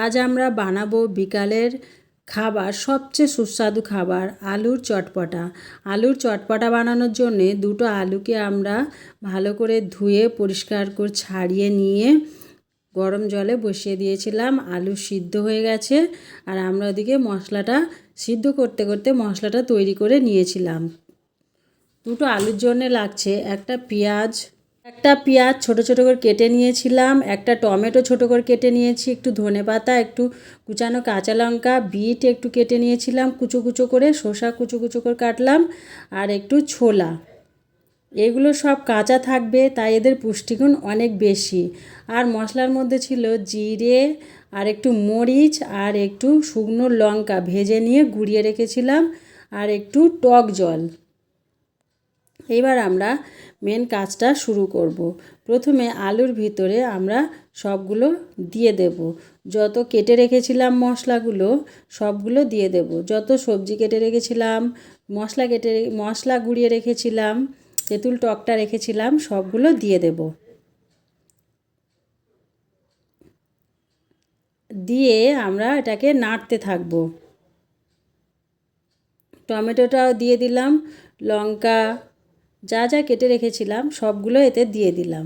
আজ আমরা বানাবো বিকালের খাবার, সবচেয়ে সুস্বাদু খাবার আলুর চটপটা। আলুর চটপটা বানানোর জন্যে দুটো আলুকে আমরা ভালো করে ধুয়ে পরিষ্কার করে ছাড়িয়ে নিয়ে গরম জলে বসিয়ে দিয়েছিলাম। আলু সিদ্ধ হয়ে গেছে আর আমরা ওদিকে মশলাটা সিদ্ধ করতে করতে মশলাটা তৈরি করে নিয়েছিলাম। দুটো আলুর জন্য লাগছে একটা পেঁয়াজ ছোট ছোট করে কেটে নিয়েছিলাম, একটা টমেটো ছোট করে কেটে নিয়েছি, একটু ধনেপাতা, একটু কুচানো কাঁচা লঙ্কা, বিট একটু কেটে নিয়েছিলাম কুচো কুচো করে, শসা কুচো কুচো করে কাটলাম, আর একটু ছোলা। এগুলো সব কাঁচা থাকবে তাই এদের পুষ্টিগুণ অনেক বেশি। আর মশলার মধ্যে ছিল জিরে আর একটু মরিচ আর একটু শুকনো লঙ্কা ভেজে নিয়ে গুঁড়িয়ে রেখেছিলাম, আর একটু টক জল। এবার আমরা মেন কাজটা শুরু করব। প্রথমে আলুর ভিতরে আমরা সবগুলো দিয়ে দেব। যত কেটে রেখেছিলাম মশলাগুলো সবগুলো দিয়ে দেব। যত সবজি কেটে রেখেছিলাম, মশলা গুঁড়িয়ে রেখেছিলাম, তেঁতুল টকটা রেখেছিলাম, সবগুলো দিয়ে দেব। দিয়ে আমরা এটাকে নাড়তে থাকব। টমেটোটাও দিয়ে দিলাম, লঙ্কা যা যা কেটে রেখেছিলাম সবগুলো এতে দিয়ে দিলাম।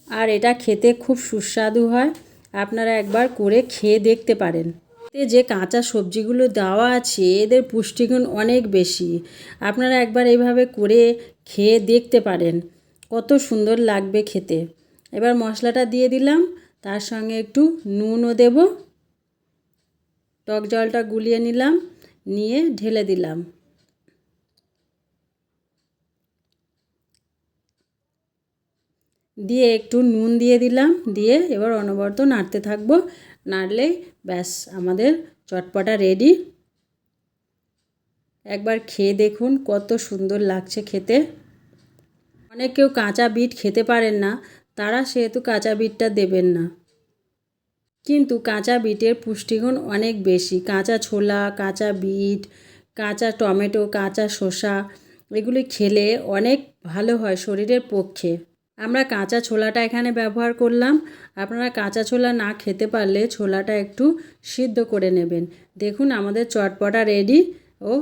আর এটা খেতে খুব সুস্বাদু হয়, আপনারা একবার করে খেয়ে দেখতে পারেন। এতে যে কাঁচা সবজিগুলো দেওয়া আছে এদের পুষ্টিগুণ অনেক বেশি। আপনারা একবার এইভাবে করে খেয়ে দেখতে পারেন, কত সুন্দর লাগবে খেতে। এবার মশলাটা দিয়ে দিলাম, তার সঙ্গে একটু নুনও দেব। টক জলটা গুলিয়ে নিলাম, নিয়ে ঢেলে দিলাম। দিয়ে একটু নুন দিয়ে দিলাম, দিয়ে এবার অনবরত নাড়তে থাকবো। নাড়লেই ব্যাস আমাদের চটপটা রেডি। একবার খেয়ে দেখুন কত সুন্দর লাগছে খেতে। অনেকেও কাঁচা বিট খেতে পারেন না, তারা সেহেতু কাঁচা বিটটা দেবেন না। কিন্তু কাঁচা বিটের পুষ্টিগুণ অনেক বেশি। কাঁচা ছোলা, কাঁচা বিট, কাঁচা টমেটো, কাঁচা শসা এগুলি খেলে অনেক ভালো হয় শরীরের পক্ষে। আমরা কাঁচা ছোলাটা এখানে ব্যবহার করলাম। আপনারা কাঁচা ছোলা না খেতে পারলে ছোলাটা একটু সিদ্ধ করে নেবেন। দেখুন আমাদের চটপটা রেডি। ও